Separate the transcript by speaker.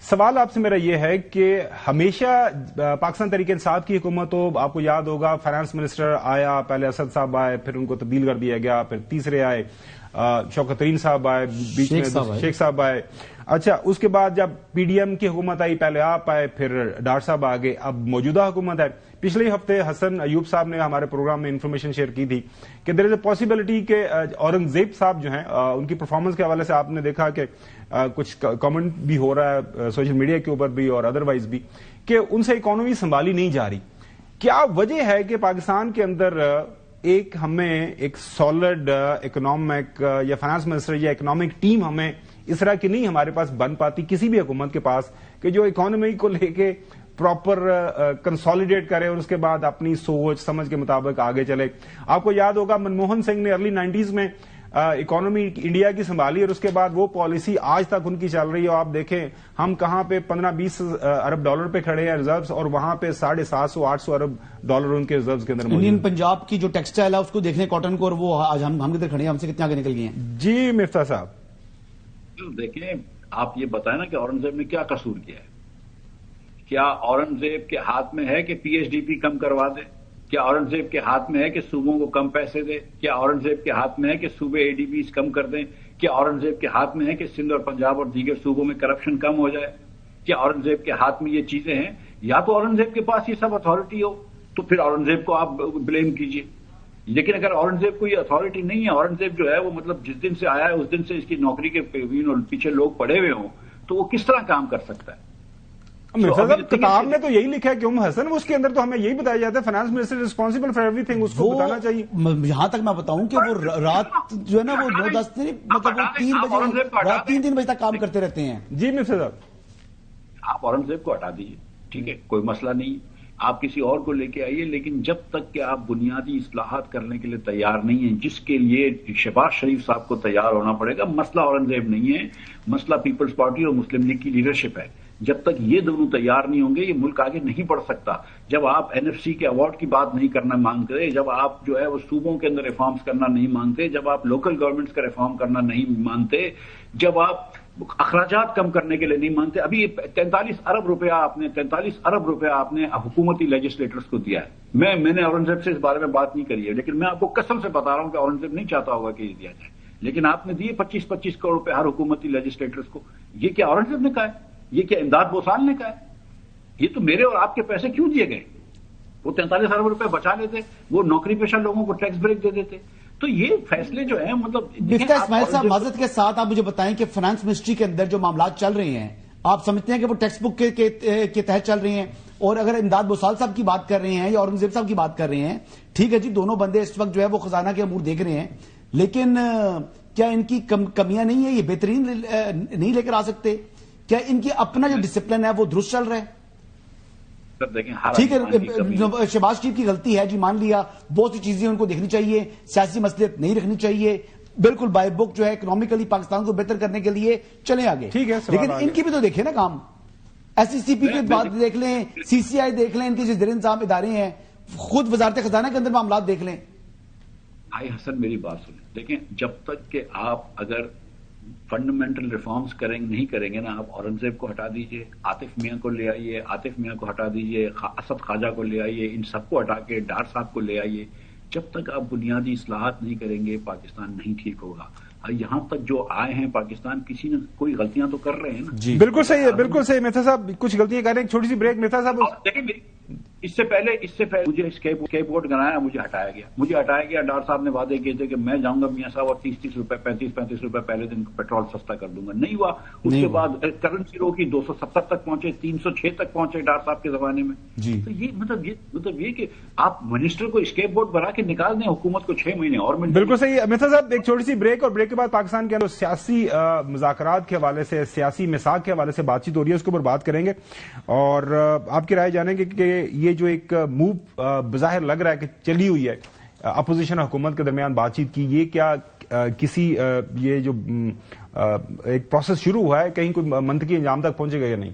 Speaker 1: سوال آپ سے میرا یہ ہے کہ ہمیشہ پاکستان تحریک انصاف کی حکومت ہو، آپ کو یاد ہوگا فائنانس منسٹر آیا، پہلے اسد صاحب آئے، پھر ان کو تبدیل کر دیا گیا، پھر تیسرے آئے شوکت ترین صاحب آئے، بیچ میں شیخ صاحب آئے. اچھا، اس کے بعد جب پی ڈی ایم کی حکومت آئی، پہلے آپ آئے، پھر ڈاکٹر صاحب آگے، اب موجودہ حکومت ہے. پچھلے ہفتے حسن ایوب صاحب نے ہمارے پروگرام میں انفارمیشن شیئر کی تھی کہ دیر از اے پاسبلٹی کہ اورنگزیب صاحب جو ہیں ان کی پرفارمنس کے حوالے سے آپ نے دیکھا کہ کچھ کامنٹ بھی ہو رہا ہے سوشل میڈیا کے اوپر بھی اور ادروائز بھی کہ ان سے اکانومی سنبھالی نہیں جا رہی. کیا وجہ ہے کہ پاکستان کے اندر ہمیں ایک سالڈ اکنامک یا فائنانس منسٹر یا اکنامک ٹیم ہمیں اس طرح کی نہیں ہمارے پاس بن پاتی کسی بھی حکومت کے پاس کہ جو اکانومی کو لے کے پراپر کنسالیڈیٹ کرے اور اس کے بعد اپنی سوچ سمجھ کے مطابق آگے چلے؟ آپ کو یاد ہوگا منموہن سنگھ نے ارلی 90s میں اکانومی انڈیا کی سنبھالی اور اس کے بعد وہ پالیسی آج تک ان کی چل رہی ہے. اور آپ دیکھیں ہم کہاں پہ 15-20 ارب ڈالر پہ کھڑے ہیں ریزروز، اور وہاں پہ 750-800 ارب ڈالر ان کے ریزروز کے اندر موجود.
Speaker 2: انڈین پنجاب کی جو ٹیکسٹائل ہے اس کو دیکھیں کاٹن کو، اور وہ آج ہم کدھر کھڑے ہیں، ہم سے کتنے آگے نکل گئے ہیں.
Speaker 1: جی مفتاح صاحب
Speaker 3: دیکھیں، آپ یہ بتائیں نا کہ اورنگزیب نے کیا قصور کیا ہے؟ کیا اورنگزیب کے ہاتھ میں ہے کہ پی ایچ ڈی پی کم کروا دے؟ کیا اورنگزیب کے ہاتھ میں ہے کہ صوبوں کو کم پیسے دے؟ کیا اورنگزیب کے ہاتھ میں ہے کہ صوبے اے ڈی بیز کم کر دیں؟ کیا اورنگزیب کے ہاتھ میں ہے کہ سندھ اور پنجاب اور دیگر صوبوں میں کرپشن کم ہو جائے؟ کیا اورنگزیب کے ہاتھ میں یہ چیزیں ہیں؟ یا تو اورنگزیب کے پاس یہ سب اتھارٹی ہو تو پھر اورنگزیب کو آپ بلیم کیجئے، لیکن اگر اورنگزیب کو یہ اتھارٹی نہیں ہے، اورنگزیب جو ہے وہ مطلب جس دن سے آیا ہے اس دن سے اس کی نوکری کے پیچھے لوگ پڑے ہوئے ہوں تو وہ کس طرح کام کر سکتا ہے؟
Speaker 1: کتاب میں تو یہی لکھا ہے کہ حسن، اس کے اندر تو ہمیں یہی بتایا جاتا ہے finance minister responsible for everything, اس کو بتانا چاہیے.
Speaker 2: یہاں تک میں بتاؤں کہ وہ رات جو ہے نا وہ 9-10 مطلب وہ 3 بجے رات 3 بجے تک کام کرتے رہتے ہیں.
Speaker 1: جی مفتاح صاحب،
Speaker 3: آپ اورنگزیب کو ہٹا دیجیے، ٹھیک ہے، کوئی مسئلہ نہیں، آپ کسی اور کو لے کے آئیے، لیکن جب تک کہ آپ بنیادی اصلاحات کرنے کے لیے تیار نہیں ہیں، جس کے لیے شہباز شریف صاحب کو تیار ہونا پڑے گا. مسئلہ اورنگزیب نہیں ہے، مسئلہ پیپلز پارٹی اور مسلم لیگ کی لیڈرشپ ہے. جب تک یہ دونوں تیار نہیں ہوں گے یہ ملک آگے نہیں بڑھ سکتا. جب آپ این ایف سی کے ایوارڈ کی بات نہیں کرنا مانگتے، جب آپ جو ہے وہ صوبوں کے اندر ریفارمز کرنا نہیں مانگتے، جب آپ لوکل گورنمنٹس کا ریفارم کرنا نہیں مانتے، جب آپ اخراجات کم کرنے کے لیے نہیں مانتے. ابھی 43 ارب روپیہ آپ نے حکومتی لیجسلیٹرز کو دیا ہے. میں نے اورنگزیب سے اس بارے میں بات نہیں کری ہے، لیکن میں آپ کو قسم سے بتا رہا ہوں کہ اورنگزیب نہیں چاہتا ہوگا کہ یہ دیا جائے، لیکن آپ نے دیے 25-25 کروڑ روپے ہر حکومتی لیجسلیٹرز کو. یہ کیا اورنگزیب نے کہا ہے؟ یہ کیا امداد بوسال نے کہا ہے؟ یہ تو میرے اور آپ کے پیسے کیوں دیے گئے؟ وہ 43 ارب روپے بچا لیتے، وہ نوکری پیشہ لوگوں کو ٹیکس بریک دے دیتے. تو یہ فیصلے جو ہیں مطلب
Speaker 2: مفتاح اسماعیل صاحب، معذرت کے ساتھ آپ مجھے بتائیں کہ فائنانس منسٹری کے اندر جو معاملات چل رہے ہیں، آپ سمجھتے ہیں کہ وہ ٹیکسٹ بک کے تحت چل رہے ہیں؟ اور اگر امداد بوسال صاحب کی بات کر رہے ہیں یا اورنگزیب صاحب کی بات کر رہے ہیں، ٹھیک ہے جی، دونوں بندے اس وقت جو ہے وہ خزانہ کے امور دیکھ رہے ہیں، لیکن کیا ان کی کمیاں نہیں ہیں؟ یہ بہترین نہیں لے کر آ سکتے؟ کیا ان کی اپنا جو ڈسپلن ہے وہ درست چل رہا ہے؟ ٹھیک ہے، شہباز شریف کی غلطی ہے جی، مان لیا، بہت سی چیزیں ان کو دیکھنی چاہیے، سیاسی مسئلے نہیں رکھنی چاہیے، بالکل بائی بک جو ہے اکنامیکلی پاکستان کو بہتر کرنے کے لیے چلیں آگے. لیکن ان کی بھی تو دیکھیں نا کام. ایس سی سی پی کی بات دیکھ لیں، سی سی آئی دیکھ لیں، ان کے جو زیر انتظام ادارے ہیں، خود وزارت خزانہ کے اندر معاملات دیکھ لیں.
Speaker 3: بھائی حسن میری بات سنیں، دیکھیں جب تک کہ آپ اگر فنڈامنٹل ریفارمز نہیں کریں گے نا، آپ اورنگزیب کو ہٹا دیجئے، عاطف میاں کو لے آئیے، عاطف میاں کو ہٹا دیجئے، اسد خواجہ کو لے آئیے، ان سب کو ہٹا کے ڈار صاحب کو لے آئیے. جب تک آپ بنیادی اصلاحات نہیں کریں گے پاکستان نہیں ٹھیک ہوگا. یہاں تک جو آئے ہیں پاکستان کسی نے کوئی غلطیاں تو کر رہے ہیں نا.
Speaker 1: جی بالکل صحیح ہے، بالکل صحیح. مفتاح صاحب کچھ غلطیاں کر رہے ہیں، چھوٹی سی بریک. مفتاح صاحب
Speaker 3: اس سے پہلے مجھے اسکیپ بورڈ بنایا، مجھے ہٹایا گیا. ڈار صاحب نے وعدے کیے تھے کہ میں جاؤں گا میاں صاحب اور 30 روپے 35 روپے پہلے دن پیٹرول سستا کر دوں گا. نہیں ہوا. اس کے بعد کرنسی روکی، 270 تک پہنچے، 306 تک پہنچے ڈار صاحب کے زمانے میں. تو یہ مطلب یہ کہ آپ منسٹر کو اسکیپ بورڈ بنا کے نکال دیں، حکومت کو 6 مہینے اور مل.
Speaker 1: بالکل صحیح. مفتاح صاحب ایک چھوٹی سی بریک، اور بریک کے بعد پاکستان کے اندر سیاسی مذاکرات کے حوالے سے، سیاسی میثاق کے حوالے سے بات چیت ہو رہی ہے، اس کے اوپر بات کریں گے اور آپ کی رائے جانیں گے کہ یہ جو ایک موو بظاہر لگ رہا ہے کہ چلی ہوئی ہے اپوزیشن حکومت کے درمیان بات چیت کی، یہ کیا کسی یہ جو ایک پروسیس شروع ہوا ہے کہیں کوئی منطقی انجام تک پہنچے گا یا نہیں؟